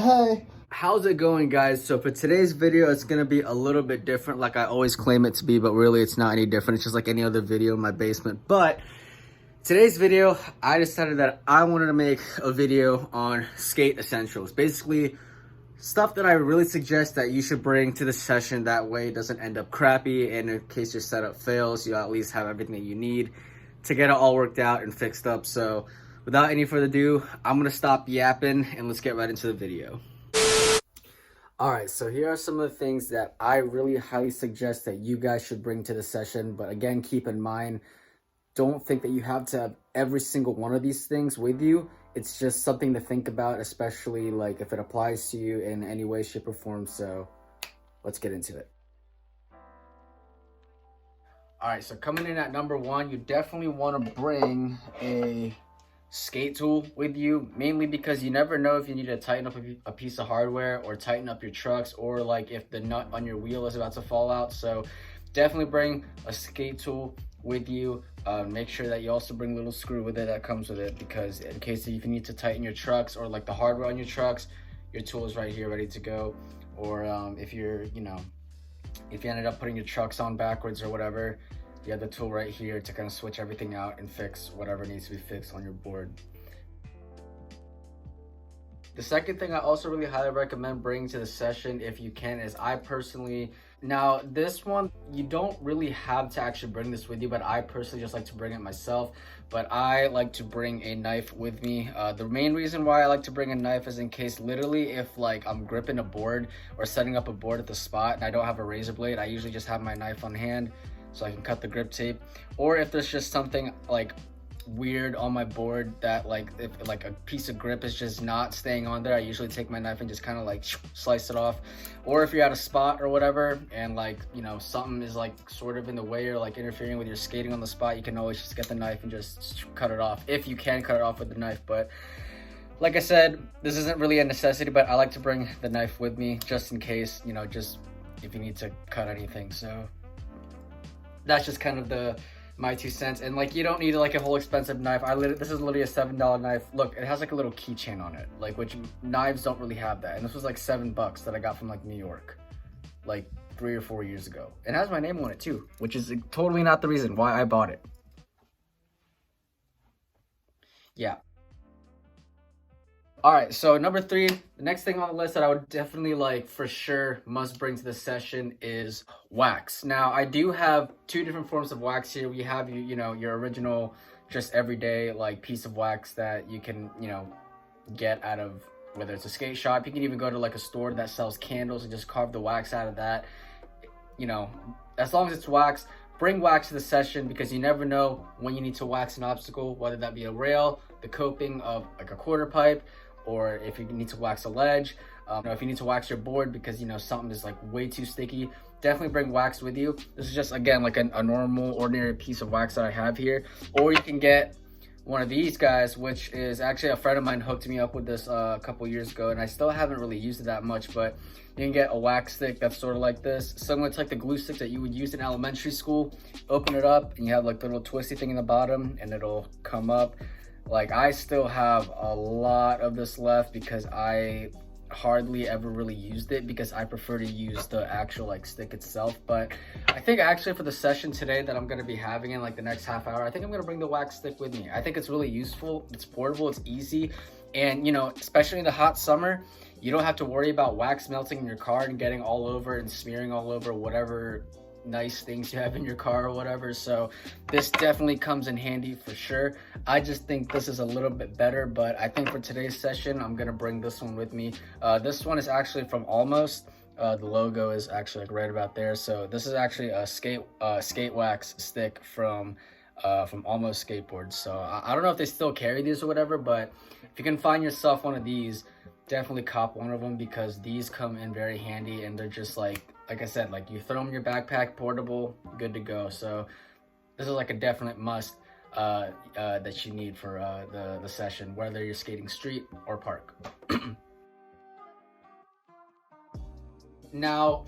Hey, how's it going, guys? So for today's video, it's gonna be a little bit different, like I always claim it to be, but really it's not any different. It's just like any other video in my basement. But today's video, I decided that I wanted to make a video on skate essentials, basically stuff that I really suggest that you should bring to the session. That way it doesn't end up crappy, and in case your setup fails, you at least have everything that you need to get it all worked out and fixed up. So without any further ado, I'm gonna stop yapping and let's get right into the video. All right, so here are some of the things that I really highly suggest that you guys should bring to the session. But again, keep in mind, don't think that you have to have every single one of these things with you. It's just something to think about, especially like if it applies to you in any way, shape, or form. So let's get into it. All right, so coming in at number one, you definitely want to bring a skate tool with you, mainly because you never know if you need to tighten up a piece of hardware or tighten up your trucks, or like if the nut on your wheel is about to fall out. So definitely bring a skate tool with you. Make sure that you also bring a little screw with it that comes with it, because in case if you need to tighten your trucks or like the hardware on your trucks, your tool is right here ready to go. Or if you're, if you ended up putting your trucks on backwards or whatever, you have the tool right here to kind of switch everything out and fix whatever needs to be fixed on your board. The second thing I also really highly recommend bringing to the session, if you can, is I personally, now this one, you don't really have to actually bring this with you, but I personally just like to bring it myself. But I like to bring a knife with me. The main reason why I like to bring a knife is in case literally if like I'm gripping a board or setting up a board at the spot and I don't have a razor blade, I usually just have my knife on hand so I can cut the grip tape. Or if there's just something like weird on my board that like if like a piece of grip is just not staying on there, I usually take my knife and just kind of like slice it off. Or if you're at a spot or whatever and like something is like sort of in the way or like interfering with your skating on the spot, you can always just get the knife and just cut it off, if you can cut it off with the knife. But like I said, this isn't really a necessity, but I like to bring the knife with me just in case, just if you need to cut anything. So that's just kind of my 2 cents. And like, you don't need like a whole expensive knife. This is literally a $7 knife. Look, it has like a little keychain on it, like, which knives don't really have that. And this was like $7 that I got from like New York, like 3 or 4 years ago. It has my name on it too, which is totally not the reason why I bought it. Yeah. All right, so number 3, the next thing on the list that I would definitely like for sure must bring to the session is wax. Now, I do have 2 different forms of wax here. We have your original, just everyday like piece of wax that you can get out of whether it's a skate shop. You can even go to like a store that sells candles and just carve the wax out of that. As long as it's wax, bring wax to the session, because you never know when you need to wax an obstacle, whether that be a rail, the coping of like a quarter pipe, or if you need to wax a ledge, if you need to wax your board because something is like way too sticky, definitely bring wax with you. This is just, again, like a normal ordinary piece of wax that I have here. Or you can get one of these guys, which is actually a friend of mine hooked me up with this a couple years ago, and I still haven't really used it that much. But you can get a wax stick that's sort of like this, similar to like the glue sticks that you would use in elementary school. Open it up and you have like the little twisty thing in the bottom and it'll come up. Like, I still have a lot of this left because I hardly ever really used it, because I prefer to use the actual like stick itself. But I think actually for the session today that I'm going to be having in like the next half hour, I think I'm going to bring the wax stick with me. I think it's really useful, it's portable, it's easy, and especially in the hot summer, you don't have to worry about wax melting in your car and getting all over and smearing all over whatever nice things you have in your car or whatever. So this definitely comes in handy for sure. I just think this is a little bit better, but I think for today's session I'm gonna bring this one with me. This one is actually from Almost. The logo is actually like right about there. So this is actually a skate wax stick from Almost Skateboards. So I don't know if they still carry these or whatever, but if you can find yourself one of these, definitely cop one of them, because these come in very handy and they're just like I said, like, you throw them in your backpack, portable, good to go. So this is like a definite must that you need for the session, whether you're skating street or park. Now,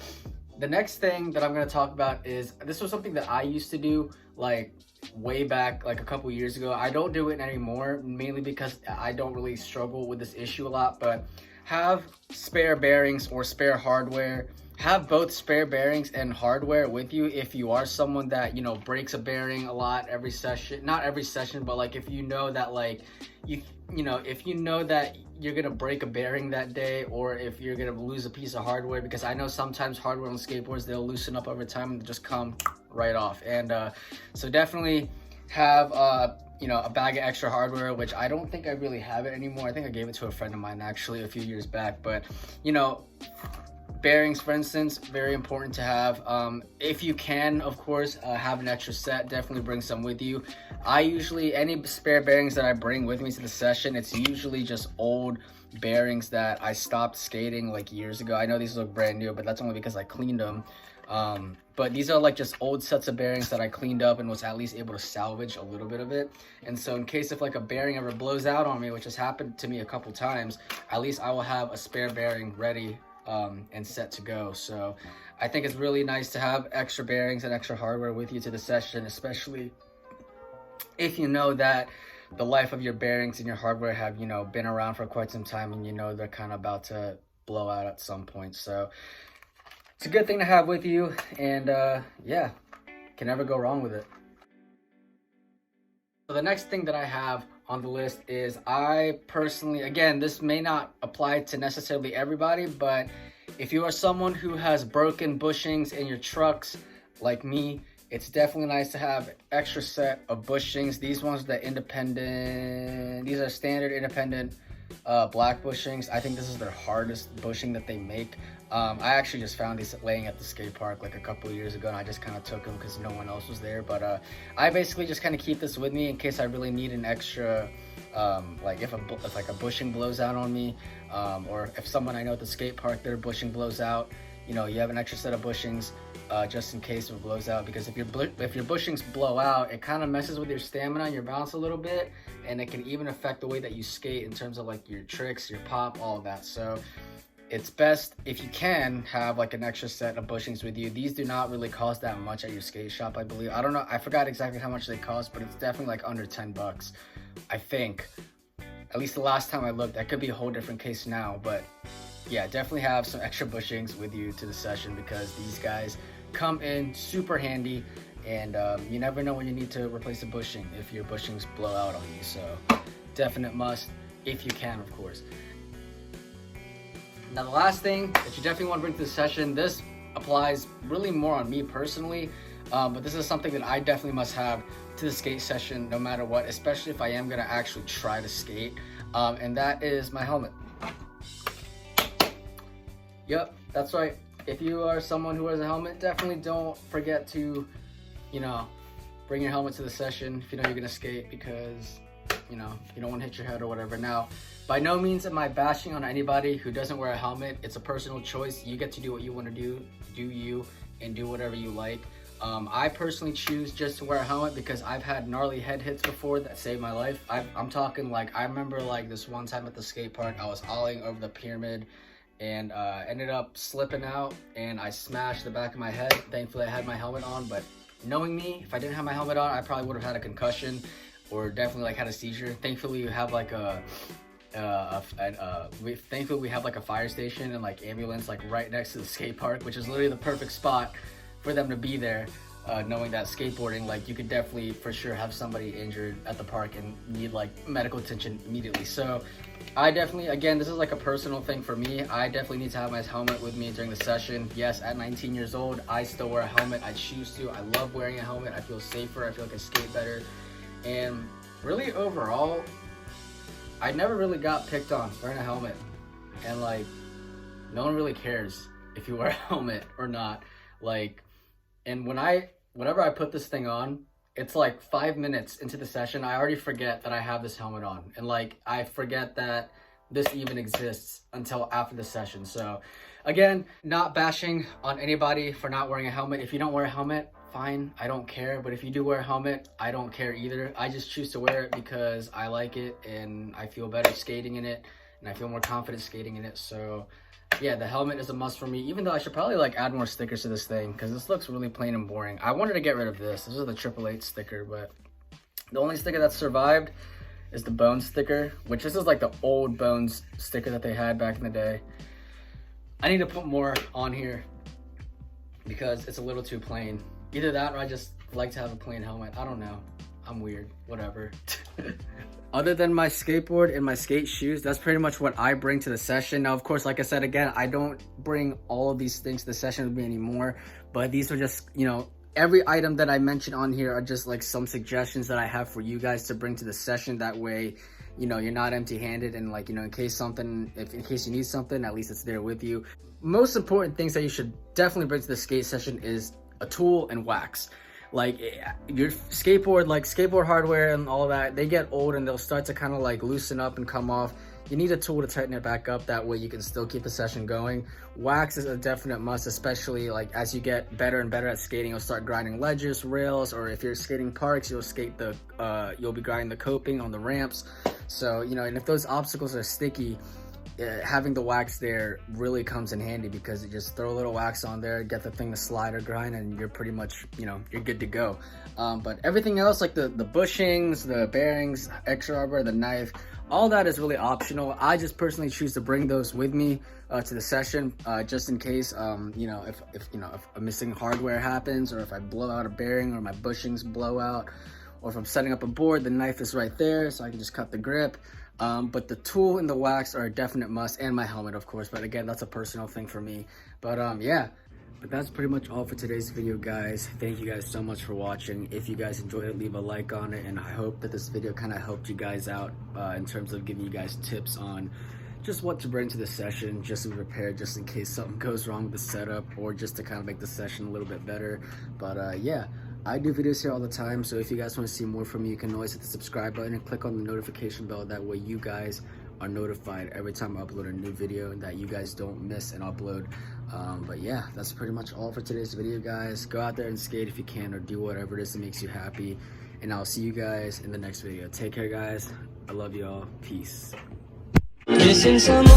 the next thing that I'm going to talk about is, this was something that I used to do like way back like a couple years ago. I don't do it anymore, mainly because I don't really struggle with this issue a lot. But have spare bearings or spare hardware. Have both spare bearings and hardware with you if you are someone that, you know, breaks a bearing a lot every session. Not every session, but like if you know that like you know, if you know that you're gonna break a bearing that day, or if you're gonna lose a piece of hardware, because I know sometimes hardware on skateboards, they'll loosen up over time and just come right off. And so definitely have you know, a bag of extra hardware, which I don't think I really have it anymore. I think I gave it to a friend of mine actually a few years back. But you know, bearings, for instance, very important to have. If you can, of course, have an extra set. Definitely bring some with you. I usually, any spare bearings that I bring with me to the session, it's usually just old bearings that I stopped skating like years ago. I know these look brand new, but that's only because I cleaned them. But these are like just old sets of bearings that I cleaned up and was at least able to salvage a little bit of it. And so in case if like a bearing ever blows out on me, which has happened to me a couple times, at least I will have a spare bearing ready and set to go. So I think it's really nice to have extra bearings and extra hardware with you to the session, especially if you know that the life of your bearings and your hardware have, you know, been around for quite some time, and you know they're kind of about to blow out at some point. So it's a good thing to have with you, and yeah, can never go wrong with it. So the next thing that I have on the list is, I personally, again, this may not apply to necessarily everybody, but if you are someone who has broken bushings in your trucks like me, it's definitely nice to have extra set of bushings. These ones are independent, these are standard independent black bushings. I think this is their hardest bushing that they make. I actually just found these laying at the skate park like a couple of years ago, and I just kind of took them because no one else was there. But I basically just kind of keep this with me in case I really need an extra, like if like a bushing blows out on me, or if someone I know at the skate park, their bushing blows out, you know, you have an extra set of bushings just in case it blows out. Because if your bushings blow out, it kind of messes with your stamina and your balance a little bit, and it can even affect the way that you skate in terms of like your tricks, your pop, all of that. So it's best if you can have like an extra set of bushings with you. These do not really cost that much at your skate shop, I believe. I don't know, I forgot exactly how much they cost, but it's definitely like under 10 bucks, I think. At least the last time I looked. That could be a whole different case now, but yeah, definitely have some extra bushings with you to the session, because these guys come in super handy, and you never know when you need to replace a bushing if your bushings blow out on you. So definite must if you can, of course. Now the last thing that you definitely want to bring to the session, this applies really more on me personally, but this is something that I definitely must have to the skate session no matter what, especially if I am going to actually try to skate, and that is my helmet. Yep, that's right. If you are someone who wears a helmet, definitely don't forget to, you know, bring your helmet to the session if you know you're going to skate, because, you know, you don't want to hit your head or whatever. Now, by no means am I bashing on anybody who doesn't wear a helmet. It's a personal choice. You get to do what you want to do you, and do whatever you like. I personally choose just to wear a helmet because I've had gnarly head hits before that saved my life. I'm talking like, I remember like this one time at the skate park, I was ollie over the pyramid and ended up slipping out, and I smashed the back of my head. Thankfully I had my helmet on, but knowing me, if I didn't have my helmet on, I probably would have had a concussion, or definitely like had a seizure. Thankfully you have like thankfully we have like a fire station and like ambulance like right next to the skate park, which is literally the perfect spot for them to be there, knowing that skateboarding, like you could definitely for sure have somebody injured at the park and need like medical attention immediately. So I definitely, again, this is like a personal thing for me. I definitely need to have my helmet with me during the session. Yes, at 19 years old, I still wear a helmet. I choose to. I love wearing a helmet. I feel safer. I feel like I skate better. And really overall, I never really got picked on wearing a helmet. And like, no one really cares if you wear a helmet or not. Like, and whenever I put this thing on, it's like 5 minutes into the session, I already forget that I have this helmet on. And like, I forget that this even exists until after the session. So again, not bashing on anybody for not wearing a helmet. If you don't wear a helmet, fine, I don't care. But if you do wear a helmet, I don't care either. I just choose to wear it because I like it and I feel better skating in it, and I feel more confident skating in it. So yeah, the helmet is a must for me, even though I should probably like add more stickers to this thing because this looks really plain and boring. I wanted to get rid of this. This is the 888 sticker, but the only sticker that survived is the Bones sticker, which this is like the old Bones sticker that they had back in the day. I need to put more on here because it's a little too plain. Either that or I just like to have a plain helmet. I don't know. I'm weird. Whatever. Other than my skateboard and my skate shoes, that's pretty much what I bring to the session. Now, of course, like I said, again, I don't bring all of these things to the session with me anymore, but these are just, you know, every item that I mentioned on here are just like some suggestions that I have for you guys to bring to the session. That way, you know, you're not empty-handed, and like, you know, in case you need something, at least it's there with you. Most important things that you should definitely bring to the skate session is a tool and wax. Like your skateboard, like skateboard hardware and all that, they get old and they'll start to kind of like loosen up and come off. You need a tool to tighten it back up. That way you can still keep the session going. Wax is a definite must, especially like as you get better and better at skating. You'll start grinding ledges, rails, or if you're skating parks, you'll be grinding the coping on the ramps. So, you know, and if those obstacles are sticky, having the wax there really comes in handy, because you just throw a little wax on there, get the thing to slide or grind, and you're pretty much, you know, you're good to go. But everything else, like the bushings, the bearings, extra rubber, the knife, all that is really optional. I just personally choose to bring those with me to the session, just in case, you know, if a missing hardware happens, or if I blow out a bearing, or my bushings blow out, or if I'm setting up a board, the knife is right there, so I can just cut the grip. But the tool and the wax are a definite must, and my helmet, of course, but again, that's a personal thing for me. But yeah, but that's pretty much all for today's video, guys. Thank you guys so much for watching. If you guys enjoyed it, leave a like on it, and I hope that this video kind of helped you guys out in terms of giving you guys tips on just what to bring to the session, just to be prepared, just in case something goes wrong with the setup, or just to kind of make the session a little bit better. But yeah, I do videos here all the time, so if you guys want to see more from me, you can always hit the subscribe button and click on the notification bell. That way you guys are notified every time I upload a new video, and that you guys don't miss an upload. But yeah, that's pretty much all for today's video, guys. Go out there and skate if you can, or do whatever it is that makes you happy, and I'll see you guys in the next video. Take care, guys. I love y'all. Peace. Missing someone.